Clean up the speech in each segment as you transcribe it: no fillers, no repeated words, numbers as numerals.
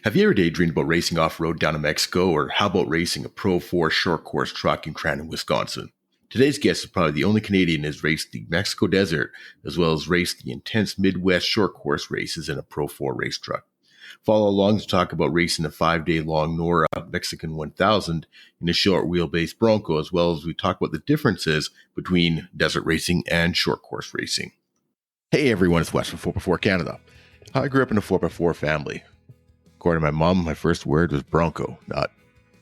Have you ever daydreamed about racing off-road down in Mexico, or how about racing a Pro 4 short course truck in Crandon, Wisconsin? Today's guest is probably the only Canadian who's raced the Mexico desert, as well as raced the intense Midwest short course races in a Pro 4 race truck. Follow along to talk about racing the 5-day-long NORRA Mexican 1000 in a short wheelbase Bronco, as well as we talk about the differences between desert racing and short course racing. Hey everyone, it's Wes from 4x4 Canada. I grew up in a 4x4 family. According to my mom, my first word was Bronco, not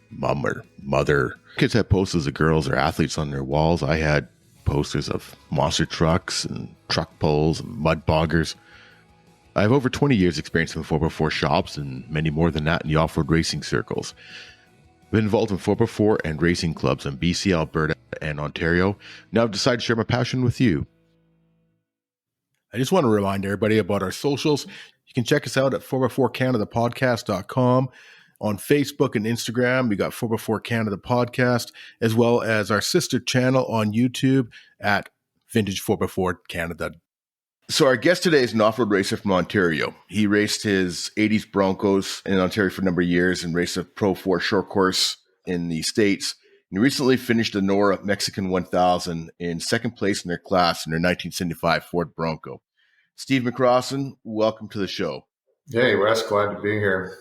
mom or mother. Kids had posters of girls or athletes on their walls. I had posters of monster trucks and truck pulls and mud boggers. I have over 20 years experience in 4x4 shops and many more than that in the off-road racing circles. I've been involved in 4x4 and racing clubs in BC, Alberta, and Ontario. Now I've decided to share my passion with you. I just want to remind everybody about our socials. You can check us out at 4x4canadapodcast.com. On Facebook and Instagram, we got 4x4 Canada Podcast, as well as our sister channel on YouTube at Vintage 4x4 Canada. So our guest today is an off-road racer from Ontario. He raced his 80s Broncos in Ontario for a number of years and raced a Pro 4 short course in the States. He recently finished the NORRA Mexican 1000 in second place in their class in their 1975 Ford Bronco. Steve McCrossan, welcome to the show. Hey, Wes, glad to be here.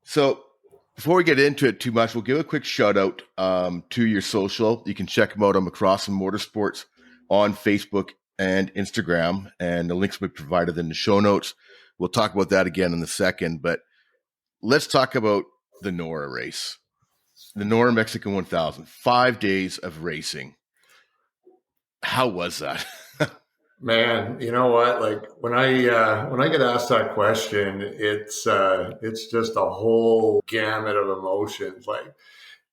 So before we get into it too much, we'll give a quick shout out to your social. You can check them out on McCrossan Motorsports on Facebook and Instagram, and the links will be provided in the show notes. We'll talk about that again in a second, but let's talk about the NORRA race. The NORRA Mexican 1000, 5 days of racing. How was that? Man, you know what? Like when I get asked that question, it's just a whole gamut of emotions. Like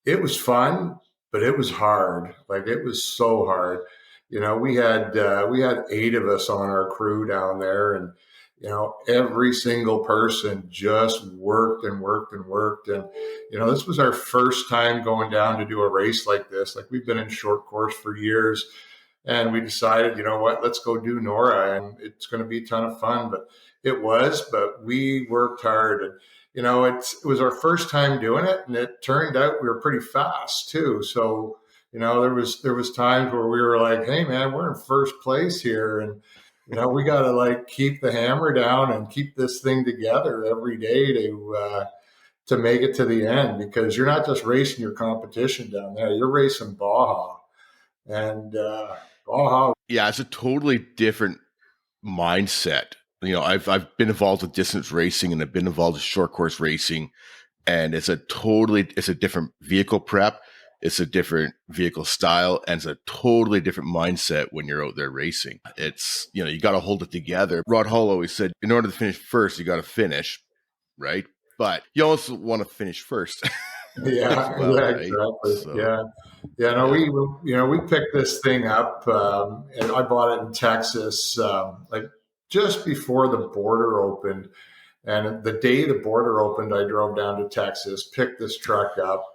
it was fun, but it was hard. Like it was so hard. You know, we had 8 of us on our crew down there, and you know, every single person just worked and worked and worked. And you know, this was our first time going down to do a race like this. Like we've been in short course for years. And we decided, you know what, let's go do NORRA, and it's going to be a ton of fun. But we worked hard. And, you know, it was our first time doing it, and it turned out we were pretty fast too. So, you know, there was times where we were like, hey man, we're in first place here. And, you know, we got to like keep the hammer down and keep this thing together every day to make it to the end, because you're not just racing your competition down there, you're racing Baja. And Baja. Yeah, it's a totally different mindset. You know, I've been involved with distance racing and I've been involved with short course racing, and it's a different vehicle prep, it's a different vehicle style, and it's a totally different mindset when you're out there racing. It's, you know, you got to hold it together. Rod Hall always said, in order to finish first, you got to finish, right? But you also want to finish first. Yeah, well, yeah, right? exactly. So, yeah. No, we picked this thing up, and I bought it in Texas, like just before the border opened. And the day the border opened, I drove down to Texas, picked this truck up,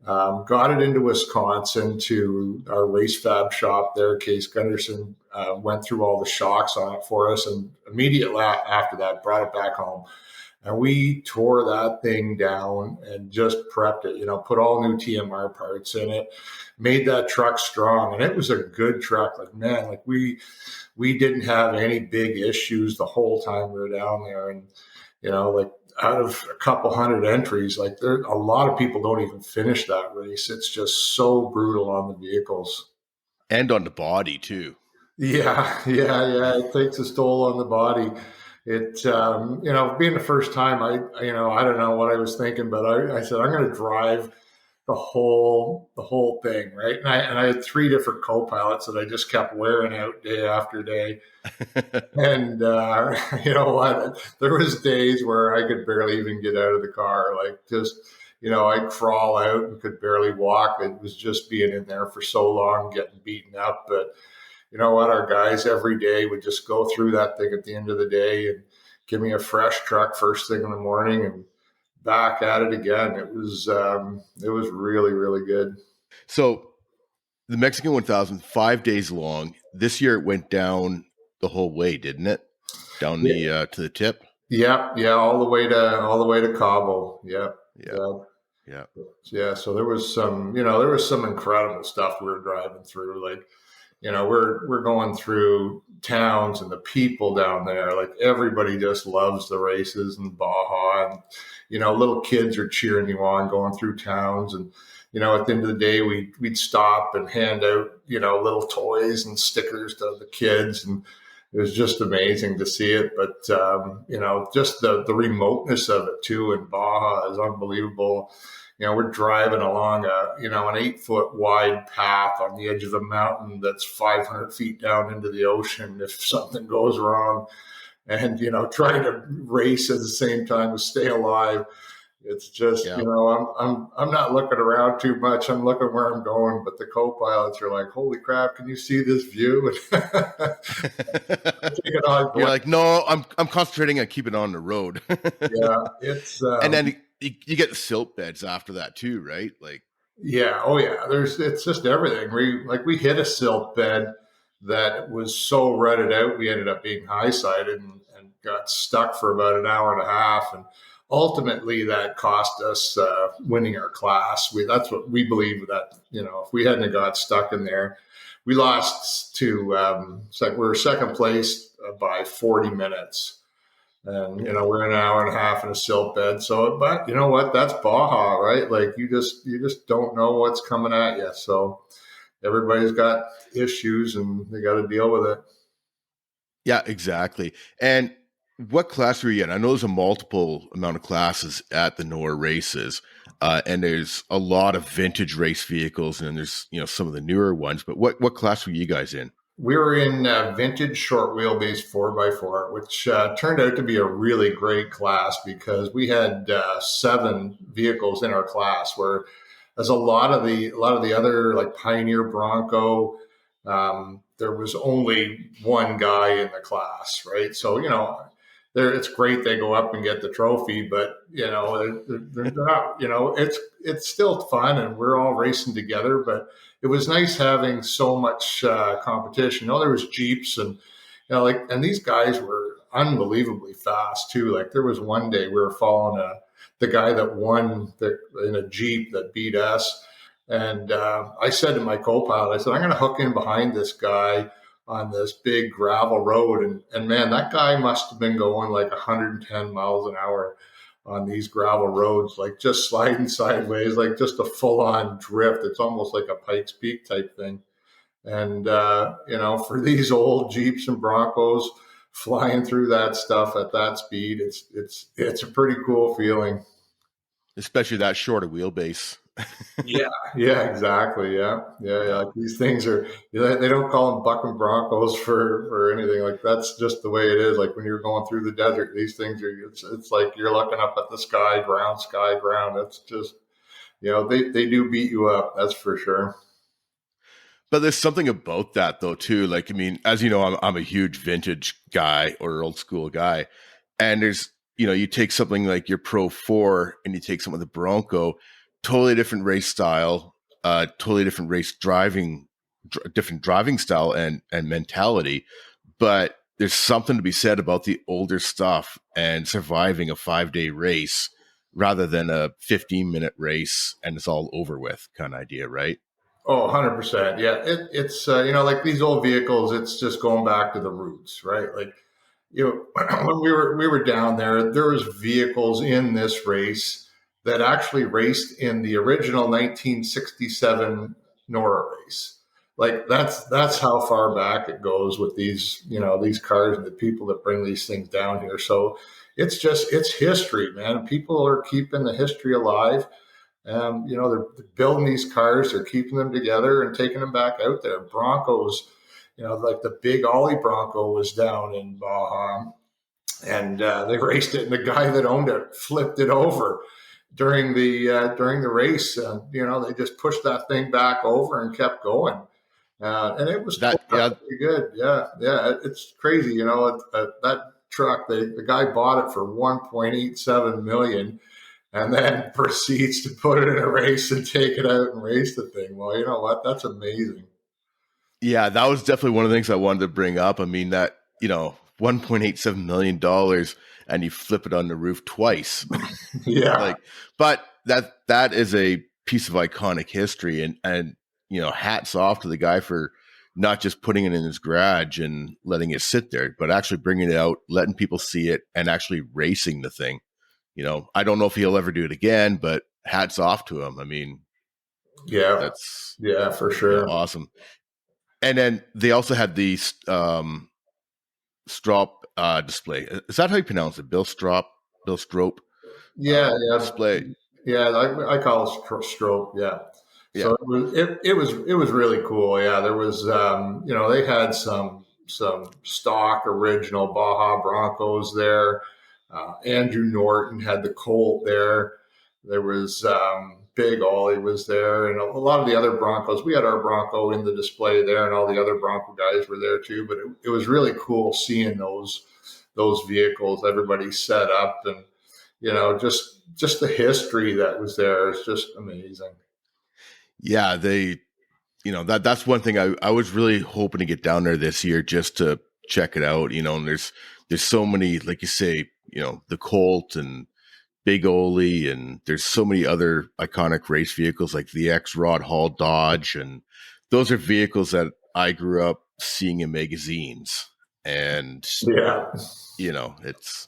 got it into Wisconsin to our race fab shop there. Case Gunderson went through all the shocks on it for us, and immediately after that, brought it back home. And we tore that thing down and just prepped it, you know, put all new TMR parts in it, made that truck strong. And it was a good truck. Like, man, like we didn't have any big issues the whole time we were down there. And, you know, like out of a couple hundred entries, like a lot of people don't even finish that race. It's just so brutal on the vehicles. And on the body too. Yeah. It takes a toll on the body. It, you know, being the first time, I don't know what I was thinking, but I said, I'm going to drive the whole thing. Right. And I had 3 different co-pilots that I just kept wearing out day after day. And, you know what, there was days where I could barely even get out of the car. Like just, you know, I'd crawl out and could barely walk. It was just being in there for so long, getting beaten up. But you know what, our guys every day would just go through that thing at the end of the day and give me a fresh truck first thing in the morning and back at it again. It was really, really good. So the Mexican 1000, 5 days long. This year it went down the whole way, didn't it? Down the to the tip. Yep, yeah, all the way to Cabo. Yep, Yeah. yeah, Yeah. yeah. So there was some incredible stuff we were driving through. Like, we're going through towns and the people down there, like everybody just loves the races and Baja, and little kids are cheering you on going through towns, and at the end of the day, we'd stop and hand out little toys and stickers to the kids, and it was just amazing to see it. But just the remoteness of it too in Baja is unbelievable. We're driving along an 8 foot wide path on the edge of a mountain that's 500 feet down into the ocean if something goes wrong, and trying to race at the same time to stay alive. It's just, Yeah. I'm not looking around too much. I'm looking where I'm going, but the co-pilots are like, "Holy crap! Can you see this view?" Taking on, You're like, no, I'm concentrating on keeping on the road. yeah, it's And then you get the silt beds after that too, right? Like, Yeah, oh yeah. It's just everything. We hit a silt bed that was so rutted out, we ended up being high sided and got stuck for about an hour and a half, and ultimately that cost us winning our class. That's what we believe, that if we hadn't got stuck in there, we lost to it's like we were second place by 40 minutes, and yeah. we're an hour and a half in a silt bed. So, but you know what? That's Baja, right? Like you just don't know what's coming at you. So everybody's got issues, and they got to deal with it. Yeah, exactly. And what class were you in? I know there's a multiple amount of classes at the NORRA races, and there's a lot of vintage race vehicles, and then there's some of the newer ones. But what class were you guys in? We were in vintage short wheelbase 4x4, which turned out to be a really great class because we had 7 vehicles in our class. Where as a lot of the other, like Pioneer Bronco, there was only one guy in the class, right? So it's great they go up and get the trophy, but they're not. It's still fun, and we're all racing together. But it was nice having so much competition. There was Jeeps, and and these guys were unbelievably fast too. Like there was one day we were following the guy that won in a Jeep that beat us. And I said to my co-pilot, I said, I'm going to hook in behind this guy on this big gravel road. And man, that guy must have been going like 110 miles an hour on these gravel roads, like just sliding sideways, like just a full on drift. It's almost like a Pikes Peak type thing. And, for these old Jeeps and Broncos flying through that stuff at that speed, it's a pretty cool feeling. Especially that short a wheelbase. Yeah, yeah, exactly. Yeah, yeah, yeah. Yeah. Like these things are, they don't call them bucking Broncos for anything. Like that's just the way it is. Like when you're going through the desert, these things are, it's like you're looking up at the sky, ground. It's just, they do beat you up. That's for sure. But there's something about that though too. Like, I mean, as you know, I'm a huge vintage guy or old school guy, and there's you take something like your Pro 4 and you take some of the Bronco, totally different race style, totally different race driving, different driving style and mentality. But there's something to be said about the older stuff and surviving a 5 day race rather than a 15-minute race and it's all over with kind of idea, right? Oh, 100%. Yeah. It's, like these old vehicles, it's just going back to the roots, right? Like, when we were down there, there was vehicles in this race that actually raced in the original 1967 NORRA race. Like that's how far back it goes with these cars and the people that bring these things down here. So it's history, man. People are keeping the history alive. They're building these cars, they're keeping them together and taking them back out there. Broncos, like the big Ollie Bronco was down in Baja, and they raced it, and the guy that owned it flipped it over during the race. And they just pushed that thing back over and kept going. And it was That towed yeah, up pretty good. Yeah, yeah, it's crazy. That truck, the guy bought it for 1.87 million, and then proceeds to put it in a race and take it out and race the thing. Well, you know what? That's amazing. Yeah, that was definitely one of the things I wanted to bring up. I mean, that, $1.87 million and you flip it on the roof twice. Yeah. Like, but that is a piece of iconic history, and hats off to the guy for not just putting it in his garage and letting it sit there, but actually bringing it out, letting people see it, and actually racing the thing. I don't know if he'll ever do it again, but hats off to him. I mean, Yeah. that's Yeah, for sure. awesome. And then they also had the Strop display. Is that how you pronounce it? Bill Strop Yeah, yeah, display. yeah. I call it stroke. Yeah. Yeah. So it was really cool. Yeah, there was they had some stock original Baja Broncos there. Andrew Norton had the Colt there. There was Big Ollie was there, and a lot of the other Broncos. We had our Bronco in the display there, and all the other Bronco guys were there too. But it was really cool seeing those vehicles. Everybody set up, and just the history that was there is just amazing. Yeah, that's one thing I was really hoping to get down there this year just to check it out. And there's so many, like you say, the Colt and Big Ole, and there's so many other iconic race vehicles like the X-Rod Hall Dodge, and those are vehicles that I grew up seeing in magazines, and Yeah. it's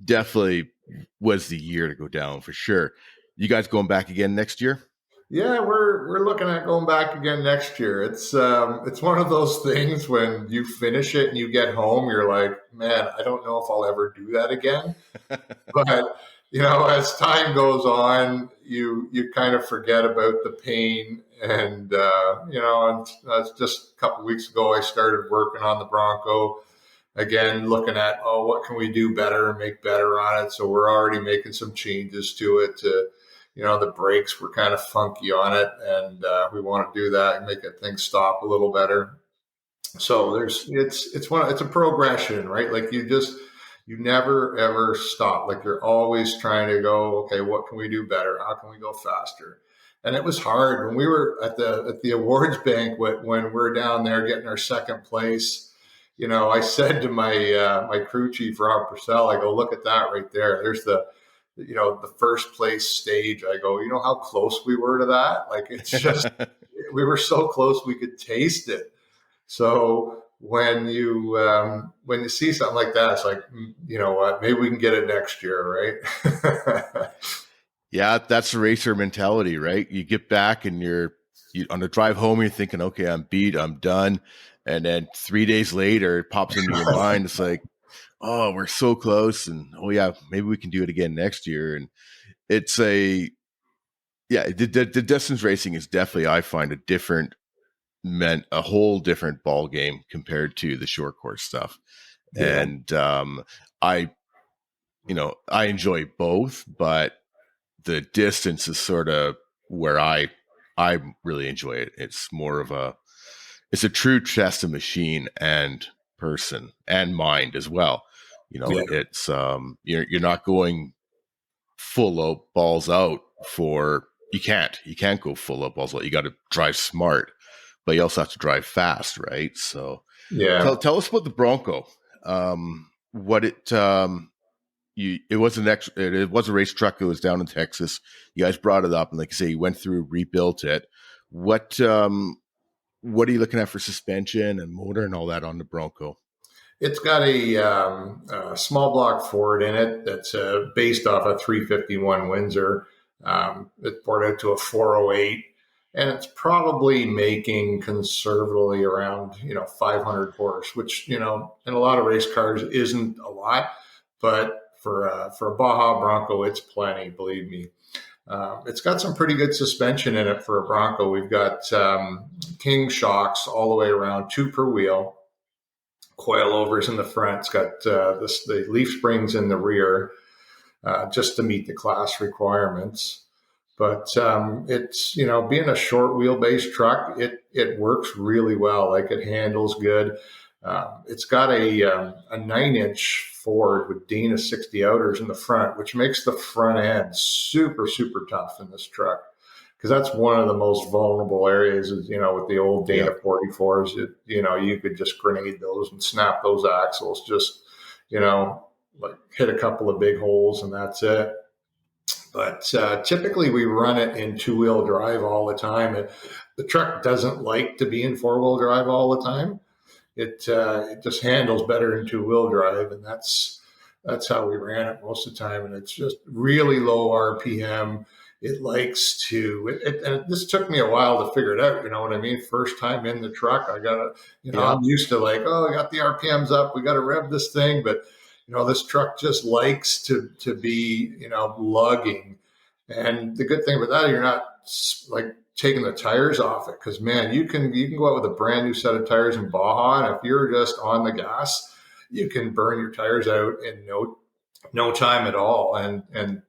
definitely was the year to go down for sure. You guys going back again next year? Yeah, we're looking at going back again next year. It's one of those things when you finish it and you get home, you're like, man, I don't know if I'll ever do that again. But as time goes on, you kind of forget about the pain, and just a couple of weeks ago, I started working on the Bronco again, looking at what can we do better and make better on it. So we're already making some changes to it. The brakes were kind of funky on it, and we want to do that and make that thing stop a little better. So it's a progression, right? Like you never ever stop. Like you're always trying to go, okay, what can we do better? How can we go faster? And it was hard when we were at the awards banquet, when we're down there getting our second place. I said to my crew chief, Rob Purcell, I go, look at that right there. There's the first place stage. I go, how close we were to that? Like, it's just, we were so close we could taste it. So when you see something like that, it's like, you know what, maybe we can get it next year, right? Yeah, that's the racer mentality, right? You get back and you on the drive home, you're thinking, okay, I'm beat, I'm done. And then 3 days later, it pops into your mind. It's like, oh, we're so close. And oh yeah, maybe we can do it again next year. And it's the distance racing is definitely, I find, a whole different ball game compared to the short course stuff. Yeah. And I enjoy both, but the distance is sort of where I really enjoy it. It's more of it's a true test of machine and person and mind as well. Yeah. It's you're not going full out balls out you can't go full out balls out. You got to drive smart, but you also have to drive fast, right? So Yeah. tell us about the Bronco. What it was it was a race truck. It was down in Texas. You guys brought it up, and like I say, you went through, rebuilt it. What are you looking at for suspension and motor and all that on the Bronco? It's got a small block Ford in it that's based off a 351 Windsor. It's poured out to a 408, and it's probably making conservatively around 500 horse, which in a lot of race cars isn't a lot, but for a Baja Bronco, it's plenty. Believe me. It's got some pretty good suspension in it for a Bronco. We've got King shocks all the way around, 2 per wheel. Coilovers in the front. It's got the leaf springs in the rear, just to meet the class requirements. But it's being a short wheelbase truck, it works really well. Like, it handles good. It's got a 9-inch Ford with Dana 60 outers in the front, which makes the front end super super tough in this truck, because that's one of the most vulnerable areas. Is with the old Dana 44s, you could just grenade those and snap those axles. Just you know, like hit a couple of big holes and that's it. But typically we run it in two-wheel drive all the time. The truck doesn't like to be in four-wheel drive all the time. It just handles better in two-wheel drive, and that's how we ran it most of the time. And it's just really low RPM. It likes to. And this took me a while to figure it out. You know what I mean? First time in the truck, I got to. Yep. I'm used to like, oh, I got the RPMs up. We got to rev this thing, but this truck just likes to be lugging. And the good thing about that, you're not like taking the tires off it, because man, you can go out with a brand new set of tires in Baja, and if you're just on the gas, you can burn your tires out in no time at all. And at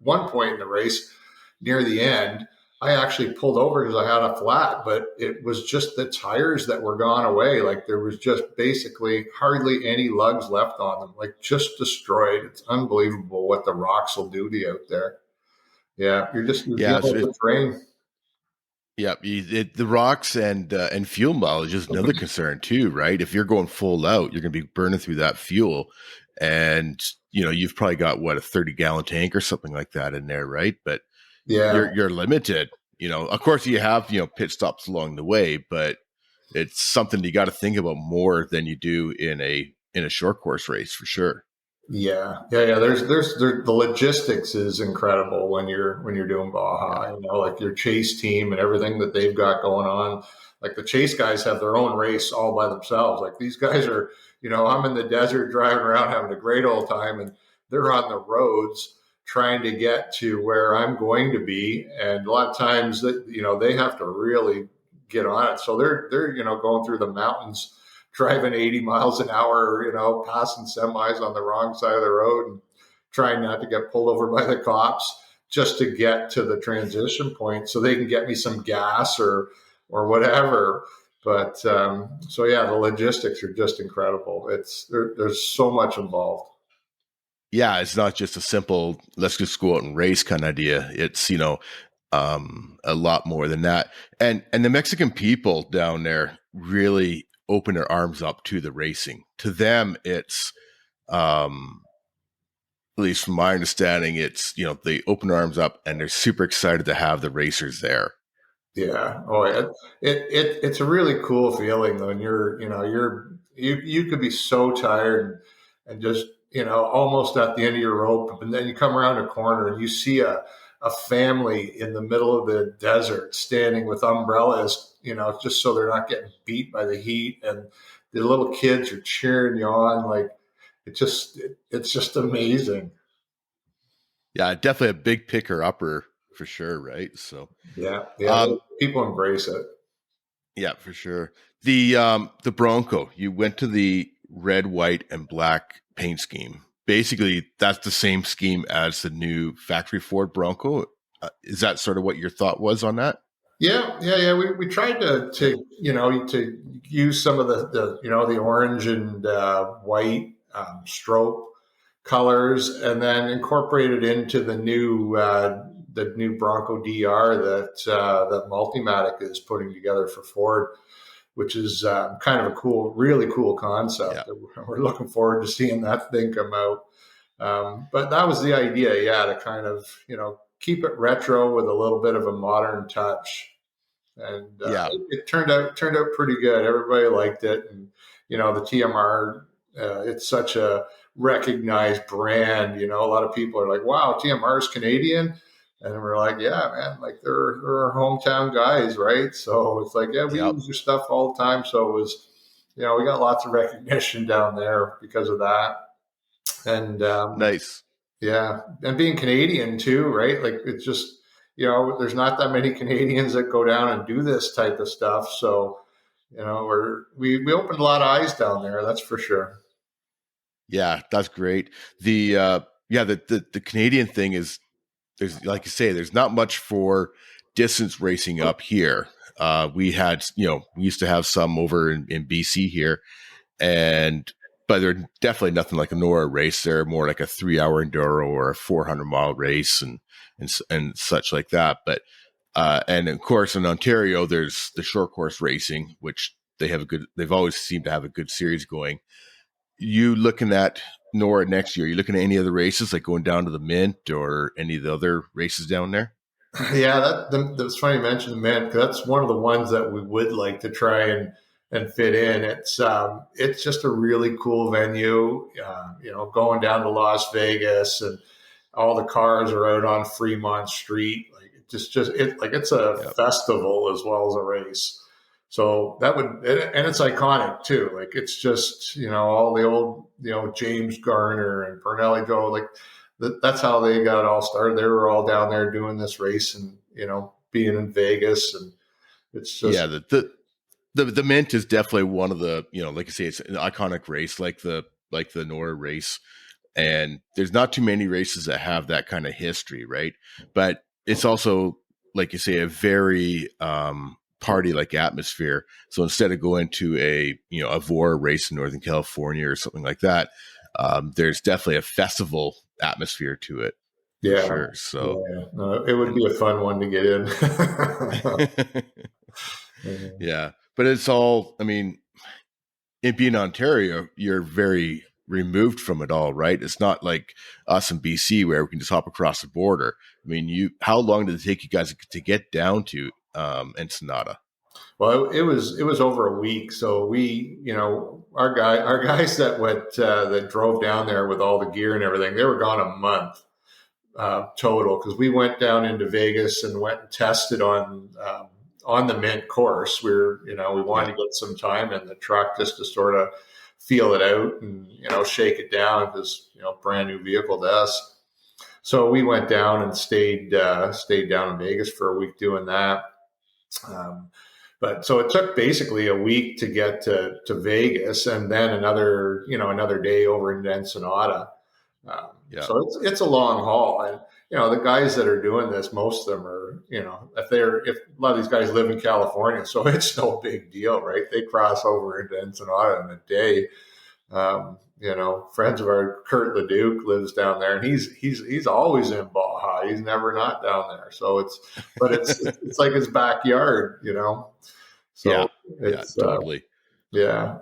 one point in the race, near the end, I actually pulled over because I had a flat, but it was just the tires that were gone away. Like there was just basically hardly any lugs left on them, like just destroyed. It's unbelievable what the rocks will do to you out there. Yeah, you're Yeah. dealing So with rain. yep. The rocks and fuel mileage is another concern too, right? If you're going full out, you're going to be burning through that fuel, and you've probably got what, a 30-gallon tank or something like that in there, right? But Yeah, you're limited. Of course, you have pit stops along the way, but it's something you got to think about more than you do in a short course race for sure. yeah. The logistics is incredible when you're doing Yeah. Baja. Like your chase team and everything that they've got going on. Like the chase guys have their own race all by themselves. Like these guys are, I'm in the desert driving around having a great old time, and they're on the roads trying to get to where I'm going to be. And a lot of times that they have to really get on it. So they're going through the mountains driving 80 miles an hour, passing semis on the wrong side of the road and trying not to get pulled over by the cops just to get to the transition point so they can get me some gas or whatever. But so yeah, the logistics are just incredible. There's so much involved. Yeah, it's not just a simple let's just go out and race kind of idea. It's a lot more than that. And the Mexican people down there really open their arms up to the racing. To them, it's at least from my understanding, it's they open their arms up and they're super excited to have the racers there. Yeah. Oh, it's a really cool feeling when you could be so tired and just almost at the end of your rope, and then you come around a corner and you see a family in the middle of the desert standing with umbrellas, just so they're not getting beat by the heat, and the little kids are cheering you on. Like it's just amazing. Yeah, definitely a big picker upper for sure, right? So, Yeah. um, People embrace it. yeah, for sure. The Bronco, you went to the red, white, and black paint scheme. Basically, that's the same scheme as the new factory Ford Bronco. Is that sort of what your thought was on that? Yeah. We tried to use some of the orange and white strobe colors, and then incorporate it into the new Bronco DR that Multimatic is putting together for Ford, which is kind of a really cool Yeah, concept. We're looking forward to seeing that thing come out. But that was the idea, yeah, to kind of keep it retro with a little bit of a modern touch, and yeah, it turned out pretty good. Everybody liked it, and the TMR. It's such a recognized brand. A lot of people are like, "Wow, TMR is Canadian," and we're like, "Yeah, man, like they're our hometown guys, right?" So it's like, "Yeah, we yep, use your stuff all the time." So it was, we got lots of recognition down there because of that, and nice. yeah, and being Canadian too, right? Like it's just there's not that many Canadians that go down and do this type of stuff. So we opened a lot of eyes down there. That's for sure. Yeah, that's great. The Canadian thing is there's like you say, there's not much for distance racing up here. We used to have some over in BC here, and but they're definitely nothing like a NORRA race. They're more like a 3-hour enduro or a 400-mile race and such like that. But and of course in Ontario, there's the short course racing, which they've always seemed to have a good series going. you looking at NORRA next year? Are you looking at any other races, like going down to the Mint or any of the other races down there? Yeah, that's funny you mentioned the Mint, 'cause that's one of the ones that we would like to try and fit in. It's just a really cool venue. Going down to Las Vegas, and all the cars are out on Fremont Street. Like it's a Yep. festival as well as a race. So that would, and it's iconic too. Like it's just, all the old, James Garner and Pernelli Joe, like that's how they got all started. They were all down there doing this race, and, being in Vegas, and it's Yeah, just, the Mint is definitely one of the, like I say, it's an iconic race, like the NORRA race, and there's not too many races that have that kind of history, right? But it's also, like you say, a very party like atmosphere. So instead of going to a VOR race in Northern California or something like that, there's definitely a festival atmosphere to it for yeah, sure. So yeah. No, it would and be a fun one to get in. Yeah. yeah, but it's all, I mean, it being Ontario, you're very removed from it all, right? It's not like us in BC where we can just hop across the border. I mean, how long did it take you guys to get down to Ensenada? Well, it was over a week. So we, our guys that went that drove down there with all the gear and everything, they were gone a month total, because we went down into Vegas and went and tested on the Mint course. We wanted Yeah, to get some time in the truck just to sort of feel it out and, shake it down, because, brand new vehicle to us. So we went down and stayed down in Vegas for a week doing that. Um, but so it took basically a week to get to Vegas, and then another day over in Ensenada. yeah. So it's a long haul, and the guys that are doing this, most of them are, if a lot of these guys live in California, so it's no big deal, right? They cross over into Ensenada in a day. Friends of our Kurt Leduc lives down there, and he's always in Baja. He's never not down there. So it's like his backyard. Yeah, So yeah, it's totally. yeah.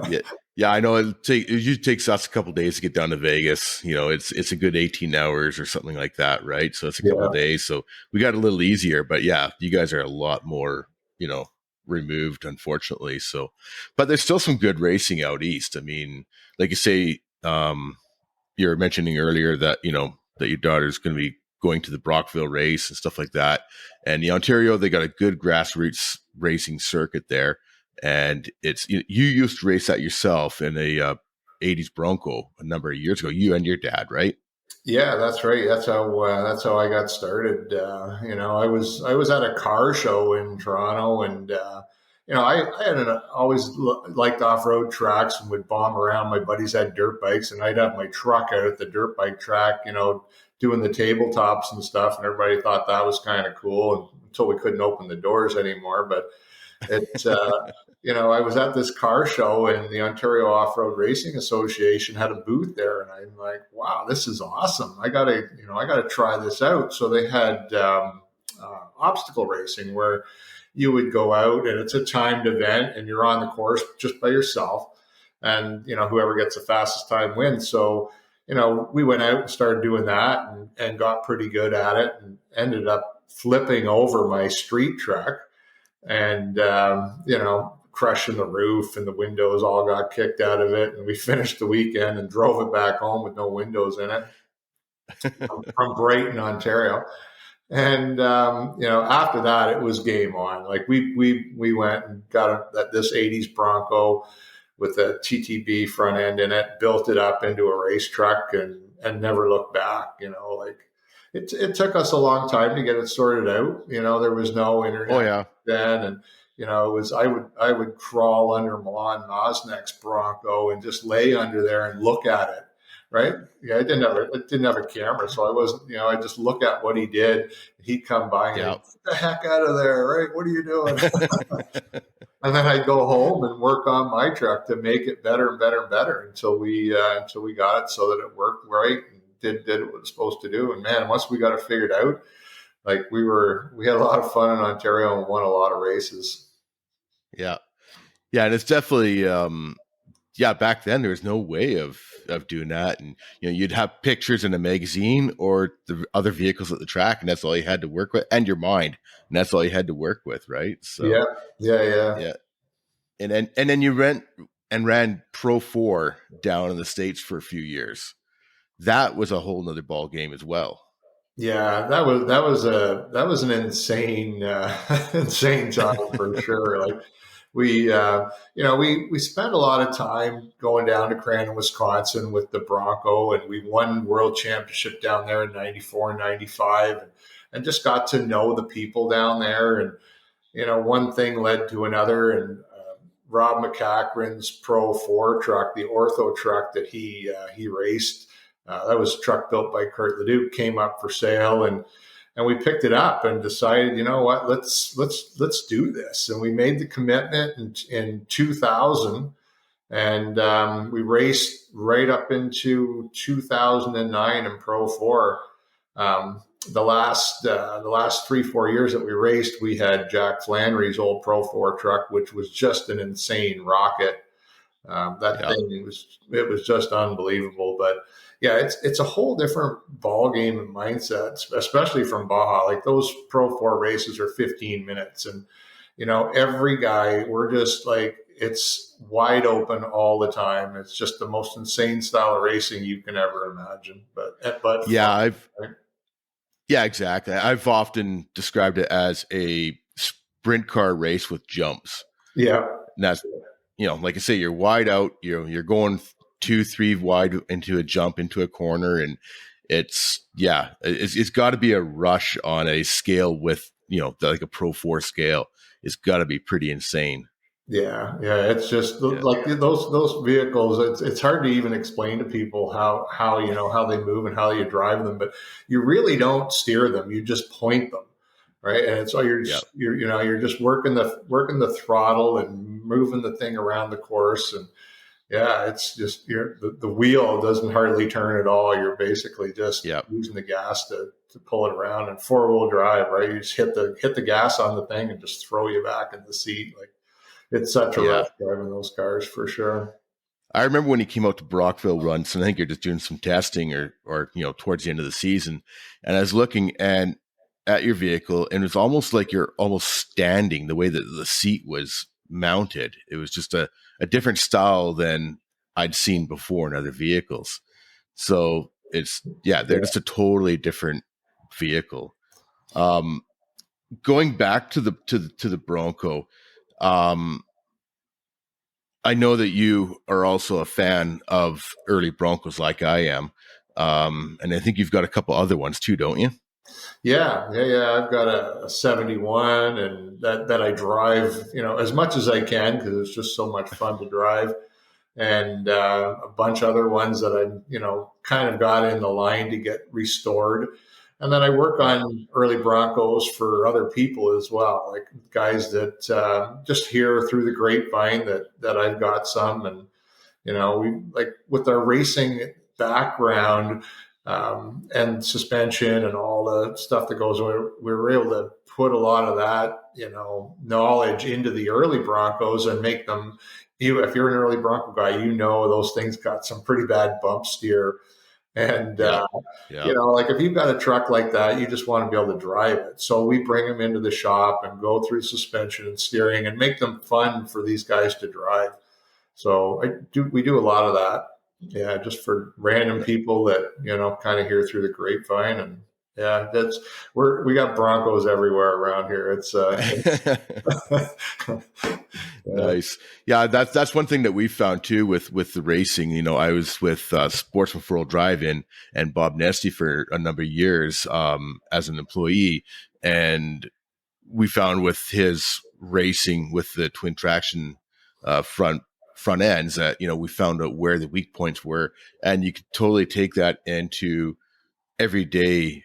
Yeah, yeah. I know it usually takes us a couple days to get down to Vegas. It's a good 18 hours or something like that, right? So it's a couple Yeah. of days. So we got a little easier, but yeah, you guys are a lot more, removed, unfortunately. So, but there's still some good racing out east. I mean, like you say, you were mentioning earlier that that your daughter's going to be going to the Brockville race and stuff like that. And the Ontario, they got a good grassroots racing circuit there, and it's you used to race that yourself in a 80s Bronco a number of years ago. You and your dad, right? Yeah, that's right. That's how I got started. I was at a car show in Toronto, and I had always liked off road tracks and would bomb around. My buddies had dirt bikes, and I'd have my truck out at the dirt bike track, doing the tabletops and stuff, and everybody thought that was kind of cool, until we couldn't open the doors anymore. But it, I was at this car show, and the Ontario Off Road Racing Association had a booth there, and I'm like, wow, this is awesome. I gotta try this out. So they had obstacle racing, where you would go out, and it's a timed event, and you're on the course just by yourself, and whoever gets the fastest time wins. So we went out and started doing that, and got pretty good at it, and ended up flipping over my street truck, and crushing the roof, and the windows all got kicked out of it, and we finished the weekend and drove it back home with no windows in it, from Brighton, Ontario. And after that, it was game on. Like we went and got this '80s Bronco with a TTB front end in it, built it up into a race truck, and never looked back. Like it took us a long time to get it sorted out. There was no Oh internet yeah, then, and it was I would crawl under Milan Nosnick's Bronco and just lay under there and look at it. Right? Yeah, it didn't have a camera, so I wasn't. I just look at what he did. He'd come by and yeah. get the heck out of there, right? What are you doing? And then I'd go home and work on my truck to make it better and better and better, until we got it so that it worked right and did what it was supposed to do. And man, once we got it figured out, like we had a lot of fun in Ontario and won a lot of races. Yeah, yeah, and it's definitely yeah, back then there was no way of doing that, and you'd have pictures in a magazine or the other vehicles at the track, and that's all you had to work with, and your mind, and that's all you had to work with, right? Yeah, So yeah. yeah, and then you ran Pro 4 down in the States for a few years. That was a whole nother ball game as well. Yeah, that was an insane insane time for sure. Like we we spent a lot of time going down to Crandon, Wisconsin with the Bronco, and we won world championship down there in 94 and 95, and just got to know the people down there. And one thing led to another, and Rob McCachran's Pro 4 truck, the ortho truck that he raced, that was a truck built by Kurt Leduc, came up for sale, and we picked it up and decided, you know what, let's do this. And we made the commitment in 2000, and we raced right up into 2009 in Pro 4. Um, the last 3-4 years that we raced, we had Jack Flannery's old Pro 4 truck, which was just an insane rocket. That Yeah, thing was just unbelievable. But yeah, it's a whole different ball game and mindset, especially from Baja. Like those Pro 4 races are 15 minutes, and every guy, we're just like, it's wide open all the time. It's just the most insane style of racing you can ever imagine. But yeah, fun. I've Right? yeah, exactly. I've often described it as a sprint car race with jumps. Yeah. And that's, like I say, you're wide out, you're going 2-3 wide into a jump into a corner, and it's got to be a rush on a scale with, like a Pro 4 scale. It's got to be pretty insane. Yeah. It's just Yeah, like those vehicles. It's hard to even explain to people how they move and how you drive them, but you really don't steer them. You just point them, right? And it's all yeah, you're just working the throttle and moving the thing around the course. And yeah, it's just the wheel doesn't hardly turn at all. You're basically just yeah, using the gas to pull it around. And 4-wheel drive, right? You just hit the gas on the thing and just throw you back in the seat. Like it's such a rush yeah. driving those cars for sure. I remember when he came out to Brockville runs, and I think you're just doing some testing or towards the end of the season. And I was looking at your vehicle, and it was almost like you're almost standing the way that the seat was mounted. It was just a different style than I'd seen before in other vehicles. So they're Yeah. just a totally different vehicle. Um, Going back to the Bronco, um, I know that you are also a fan of early Broncos like I am. And I think you've got a couple other ones too, don't you? Yeah. I've got a 71, and that I drive, as much as I can because it's just so much fun to drive. And a bunch of other ones that I, kind of got in the line to get restored. And then I work Yeah. on early Broncos for other people as well, like guys that just hear through the grapevine that I've got some. And we like with our racing background and suspension and all the stuff that goes on, we were able to put a lot of that, knowledge into the early Broncos and make them. If you're an early Bronco guy, those things got some pretty bad bump steer. And, Yeah. Yeah. like if you've got a truck like that, you just want to be able to drive it. So we bring them into the shop and go through suspension and steering and make them fun for these guys to drive. So we do a lot of that. Yeah, just for random people that, kind of hear through the grapevine. And yeah, we got Broncos everywhere around here. It's yeah, Nice. Yeah, that's one thing that we found too with the racing. I was with Sportsman for All Drive-In and Bob Nesty for a number of years as an employee, and we found with his racing with the twin traction front ends that we found out where the weak points were, and you could totally take that into everyday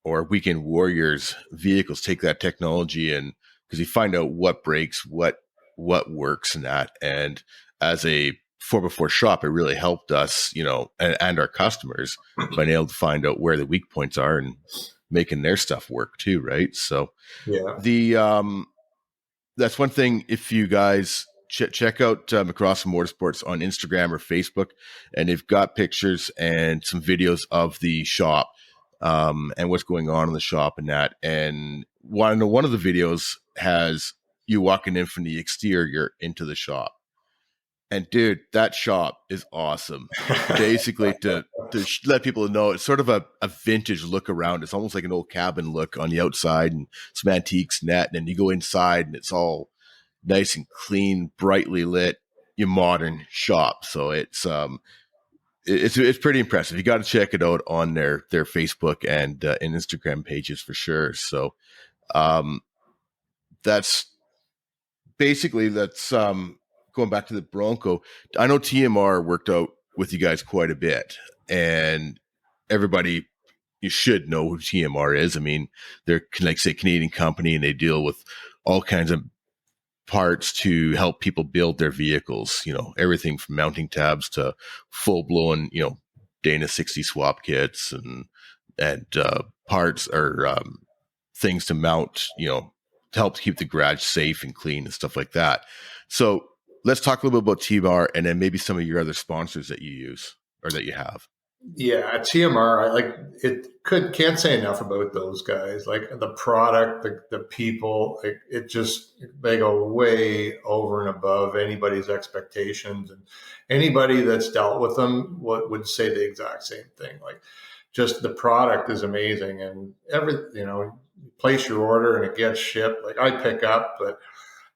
or weekend warriors vehicles, take that technology, and because you find out what breaks, what works, and that. And as a 4x4 shop, it really helped us, and our customers being able to find out where the weak points are and making their stuff work too, right? So yeah, the that's one thing. If you guys check out McCrossan Motorsports on Instagram or Facebook, and they've got pictures and some videos of the shop, and what's going on in the shop and that. And one of the videos has you walking in from the exterior into the shop. And dude, that shop is awesome. Basically, to let people know, it's sort of a vintage look around. It's almost like an old cabin look on the outside and some antiques net. And then you go inside and it's all nice and clean, brightly lit, your modern shop. So it's pretty impressive. You got to check it out on their Facebook and Instagram pages for sure. So um, that's that's going back to the Bronco. I know TMR worked out with you guys quite a bit, and everybody, you should know who TMR is. I mean, they're like say Canadian company, and they deal with all kinds of parts to help people build their vehicles. You know, everything from mounting tabs to full blown, Dana 60 swap kits and parts or things to mount, to help keep the garage safe and clean and stuff like that. So let's talk a little bit about TMR and then maybe some of your other sponsors that you use or that you have. Yeah, TMR, I like it. Can't say enough about those guys. Like the product, the people, like it just they go way over and above anybody's expectations, and anybody that's dealt with them would say the exact same thing. Like, just the product is amazing, and you place your order and it gets shipped. Like I pick up, but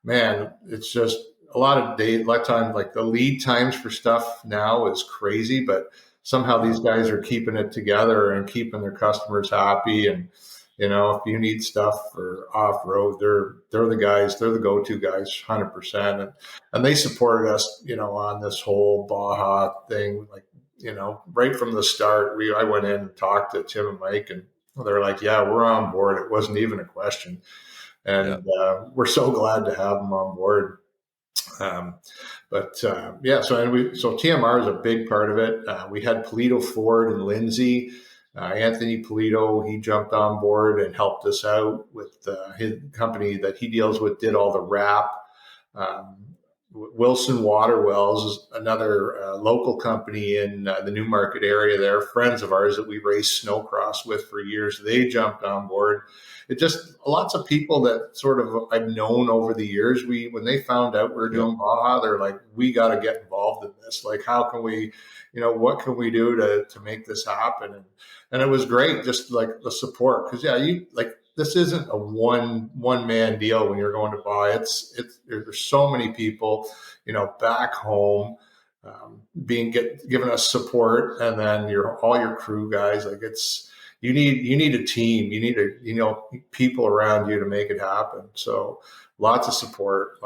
man, it's just a lot of time. Like the lead times for stuff now is crazy, but somehow these guys are keeping it together and keeping their customers happy. And if you need stuff for off road, they're the guys. They're the go-to guys, 100%. And they supported us, on this whole Baja thing. Like, right from the start, I went in and talked to Tim and Mike, and they're like, "Yeah, we're on board." It wasn't even a question, and we're so glad to have them on board. So TMR is a big part of it. We had Polito Ford and Lindsay. Anthony Polito, he jumped on board and helped us out with his company that he deals with, did all the wrap. Um, Wilson Water Wells is another local company in the Newmarket area. They're friends of ours that we raced snowcross with for years. They jumped on board. It just lots of people that sort of I've known over the years. When they found out we were doing Baja, they're like, we got to get involved in this. Like, how can we, what can we do to make this happen? And it was great, just like the support, because this isn't a one man deal when you're going to buy. There's so many people, back home, giving us support, and then all your crew guys. Like you need a team. You need people around you to make it happen. So lots of support.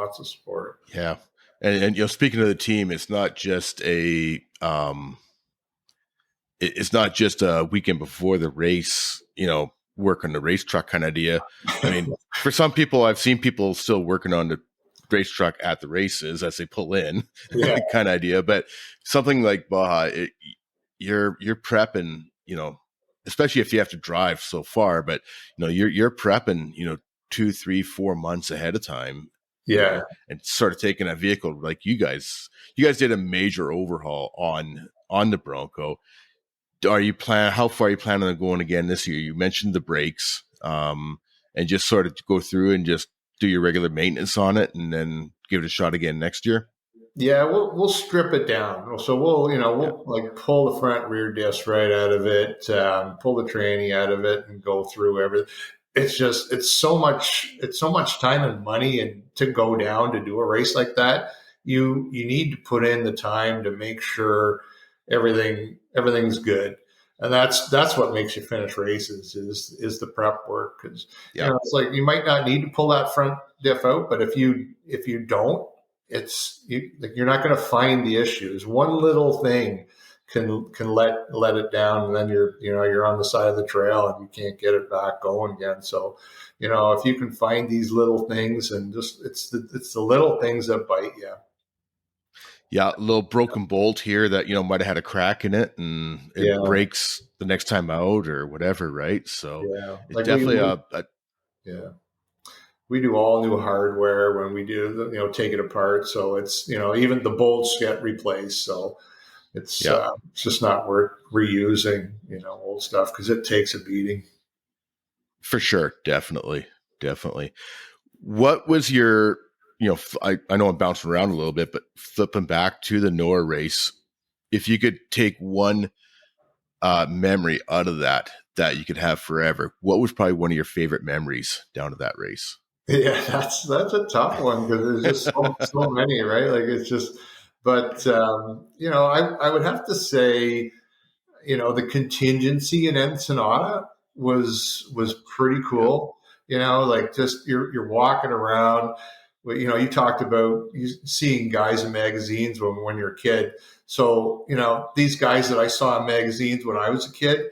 Yeah, and speaking of the team, it's not just a weekend before the race, work on the race truck kind of idea. I mean, for some people, I've seen people still working on the race truck at the races as they pull in, kind of idea. But something like Baja, you're prepping, especially if you have to drive so far. But you're prepping, 2, 3, 4 months ahead of time. And sort of taking a vehicle like you guys did a major overhaul on the Bronco. How far are you planning on going again this year? You mentioned the brakes, and just sort of go through and just do your regular maintenance on it and then give it a shot again next year. Yeah, we'll strip it down. So we'll like pull the front rear disc right out of it, pull the tranny out of it, and go through everything. It's so much time and money, and to go down to do a race like that, you need to put in the time to make sure everything's good. And that's what makes you finish races is the prep work. Because it's like you might not need to pull that front diff out, but if you don't, you're not going to find the issues. One little thing can let it down, and then you're on the side of the trail and you can't get it back going again. So, if you can find these little things, and just it's the little things that bite you. Yeah, a little broken bolt here that might have had a crack in it, and it breaks the next time out or whatever, right? So it's definitely we do all new hardware when we do take it apart. So it's even the bolts get replaced. So Yeah, it's just not worth reusing old stuff because it takes a beating. for sure. Definitely. Definitely. What was your, I know I'm bouncing around a little bit, but flipping back to the NORRA race, if you could take one memory out of that you could have forever, what was probably one of your favorite memories down to that race? Yeah, that's a tough one because there's just so many, right? Like it's just, but I would have to say, the contingency in Ensenada was pretty Yeah, cool. Like just you're walking around. You talked about seeing guys in magazines when you're a kid. So these guys that I saw in magazines when I was a kid,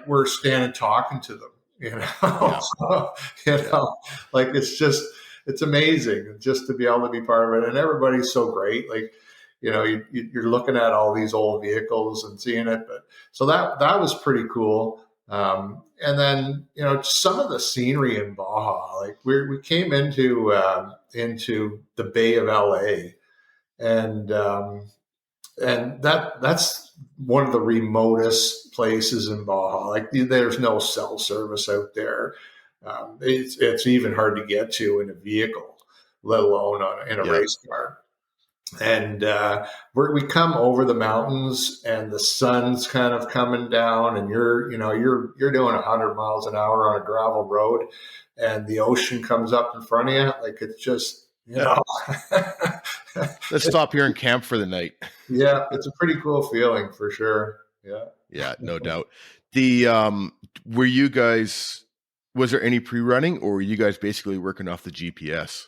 we're standing talking to them. yeah, So, yeah, like it's amazing just to be able to be part of it, and everybody's so great. Like you're looking at all these old vehicles and seeing it, but so that was pretty cool. And then some of the scenery in Baja, like we came into the Bay of LA, and that's one of the remotest places in Baja. Like there's no cell service out there. It's even hard to get to in a vehicle, let alone in a yeah. race car. And we come over the mountains, and the sun's kind of coming down, and you're doing 100 miles an hour on a gravel road, and the ocean comes up in front of you. Like it's just Let's stop here and camp for the night. yeah, it's a pretty cool feeling for sure. Yeah. Yeah, no doubt. The were you guys, was there any pre-running, or were you guys basically working off the GPS?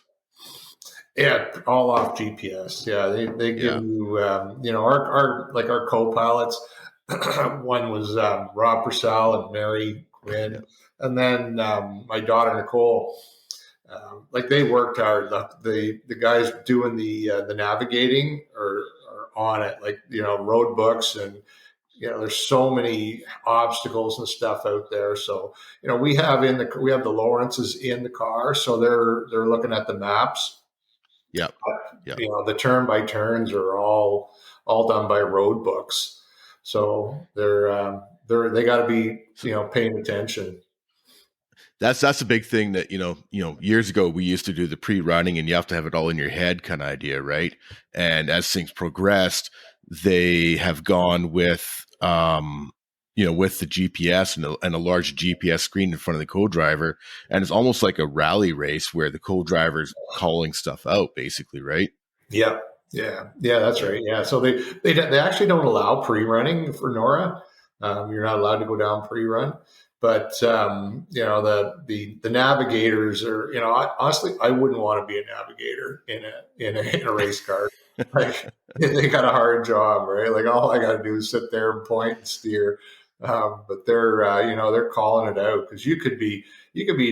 Yeah, all off GPS. Yeah, they give Yeah, you, our co-pilots. One was Rob Purcell and Mary yeah, Quinn, and then my daughter Nicole. Like they worked hard. The guys doing the navigating are on it. Like road books, and there's so many obstacles and stuff out there. So we have the Lawrences in the car, so they're looking at the maps. yeah, yeah. The turn by turns are all done by road books, so they got to be paying attention. That's a big thing that years ago we used to do the pre-running, and you have to have it all in your head kind of idea, right? And as things progressed, they have gone with with the GPS and a large GPS screen in front of the co-driver, and it's almost like a rally race where the co-driver's calling stuff out, basically, right? Yeah, yeah, that's Yeah, right. Yeah, so they actually don't allow pre-running for NORRA. You're not allowed to go down pre-run, but the navigators are. Honestly, I wouldn't want to be a navigator in a race car. Like they got a hard job, right? Like all I got to do is sit there and point and steer. But they're calling it out because you could be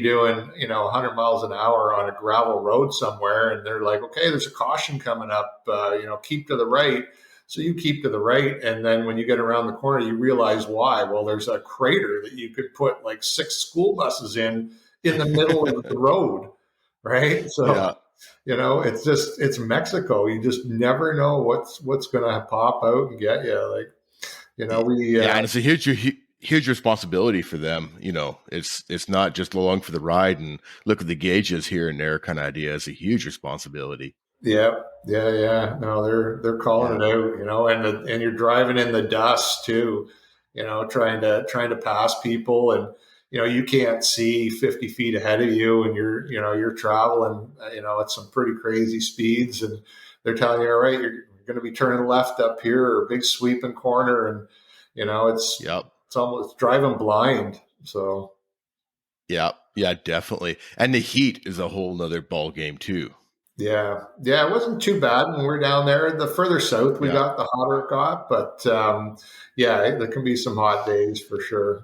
doing 100 miles an hour on a gravel road somewhere, and they're like, okay, there's a caution coming up, keep to the right. So you keep to the right, and then when you get around the corner, you realize why. Well, there's a crater that you could put like 6 school buses in the middle of the road, right? So yeah, it's Mexico. You just never know what's going to pop out and get you. Like we yeah, and it's a huge responsibility for them. It's not just along for the ride and look at the gauges here and there kind of idea. It's a huge responsibility. yeah, yeah. No, they're calling Yeah, it out, and you're driving in the dust too, trying to pass people, and you can't see 50 feet ahead of you, and you're traveling, at some pretty crazy speeds, and they're telling you, all right, you're going to be turning left up here, or a big sweeping corner, and yep, it's almost driving blind. So yeah, yeah, definitely. And the heat is a whole nother ball game too. yeah, it wasn't too bad when we were down there. The further south we Yeah, got, the hotter it got. But yeah, there can be some hot days for sure.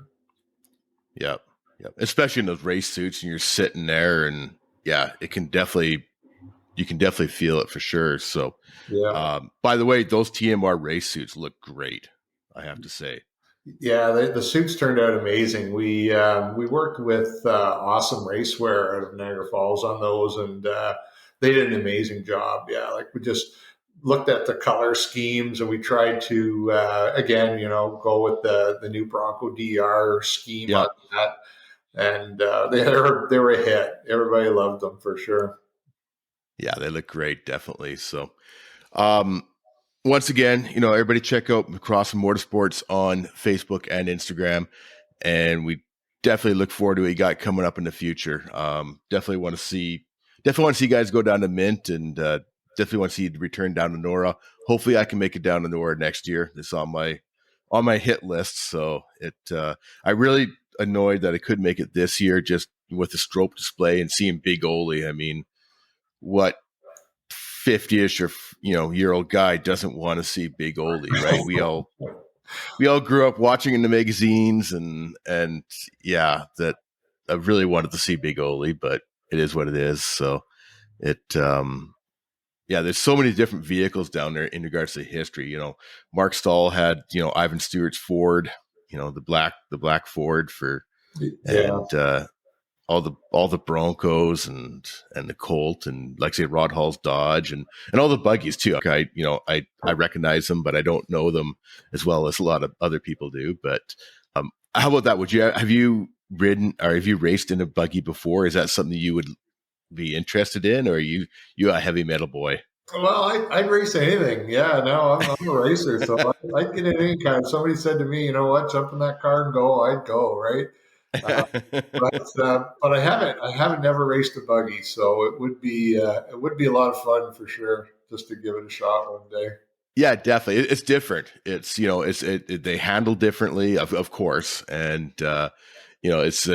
yeah, yeah. Especially in those race suits, and you're sitting there, and yeah, you can definitely feel it for sure. So, Yeah, by the way, those TMR race suits look great. I have to say. Yeah, the suits turned out amazing. We worked with Awesome Racewear out of Niagara Falls on those, and they did an amazing job. Yeah, like we just looked at the color schemes, and we tried to again, go with the new Bronco DR scheme on Yep. that, and they were a hit. Everybody loved them for sure. Yeah, they look great, definitely. So, um, once again, everybody check out McCrossan Motorsports on Facebook and Instagram, and we definitely look forward to what you got coming up in the future. Definitely want to see you guys go down to Mint, and definitely want to see you return down to NORRA. Hopefully, I can make it down to NORRA next year. It's on my hit list. So I really annoyed that I couldn't make it this year, just with the strobe display and seeing Big Ole. I mean, what 50ish or year old guy doesn't want to see Big Ole, right? We all grew up watching in the magazines, and yeah, that I really wanted to see Big Ole, but it is what it is. So it yeah, there's so many different vehicles down there in regards to history. Mark Stahl had Ivan Stewart's Ford, the black Ford for, Yeah. and all the Broncos and the Colt, and like I say Rod Hall's Dodge, and all the buggies too. Like I recognize them, but I don't know them as well as a lot of other people do. But how about that? Have you ridden or have you raced in a buggy before? Is that something you would be interested in, or are you a heavy metal boy? Well, I'd race anything. Yeah, no, I'm a racer, so I'd get in any kind. If somebody said to me, you know what, jump in that car and go, I'd go, right? Uh, but I haven't never raced a buggy, so it would be a lot of fun for sure, just to give it a shot one day. Yeah, definitely. It's different. They handle differently, of course, and it's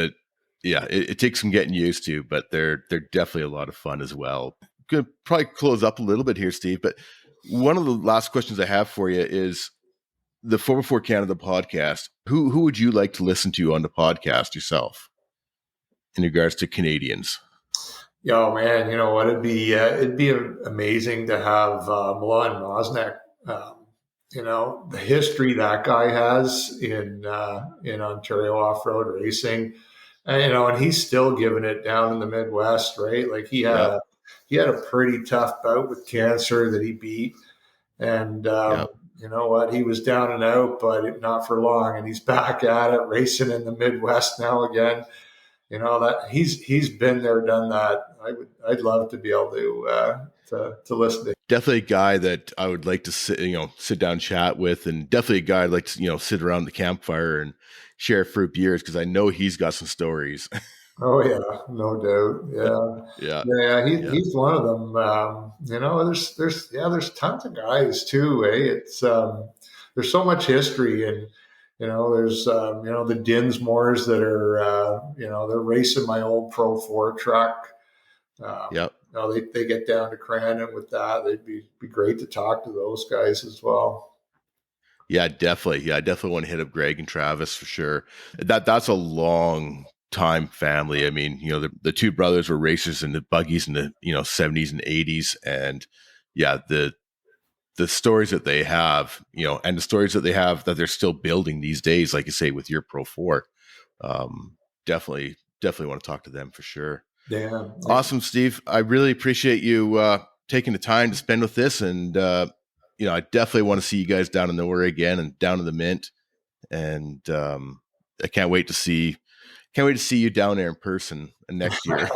yeah, it takes some getting used to, but they're definitely a lot of fun as well. Gonna probably close up a little bit here, Steve, but one of the last questions I have for you is the 4 Canada podcast. Who would you like to listen to on the podcast yourself in regards to Canadians? Yo, man, you know what? It'd be amazing to have Milan Mosnek. The history that guy has in Ontario off road racing, and he's still giving it down in the Midwest, right? Like Yep, he had a pretty tough bout with cancer that he beat, and yep. you know what? He was down and out, but not for long, and he's back at it, racing in the Midwest now again. That he's been there, done that. I'd love to be able to listen to. Definitely a guy that I would like to sit down, chat with, and definitely a guy I'd like to, sit around the campfire and share a few beers because I know he's got some stories. Oh yeah, no doubt. Yeah, Yeah, yeah. yeah, He's one of them. There's tons of guys too. There's so much history, and there's the Dinsmores that are they're racing my old Pro 4 truck. yeah, They get down to Crandon with that. They'd be great to talk to those guys as well. yeah. Definitely, yeah. I definitely want to hit up Greg and Travis for sure. That's a long time family. I mean, the two brothers were racers in the buggies in the '70s and '80s, and yeah, the stories that they have, and the stories that they have that they're still building these days, like you say with your Pro 4. Definitely want to talk to them for sure. Yeah, Awesome, Steve. I really appreciate you taking the time to spend with this, and I definitely want to see you guys down in nowhere again and down in the Mint, and I can't wait to see you down there in person next year.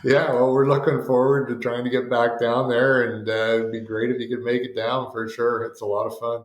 yeah. Well, we're looking forward to trying to get back down there, and it'd be great if you could make it down for sure. It's a lot of fun.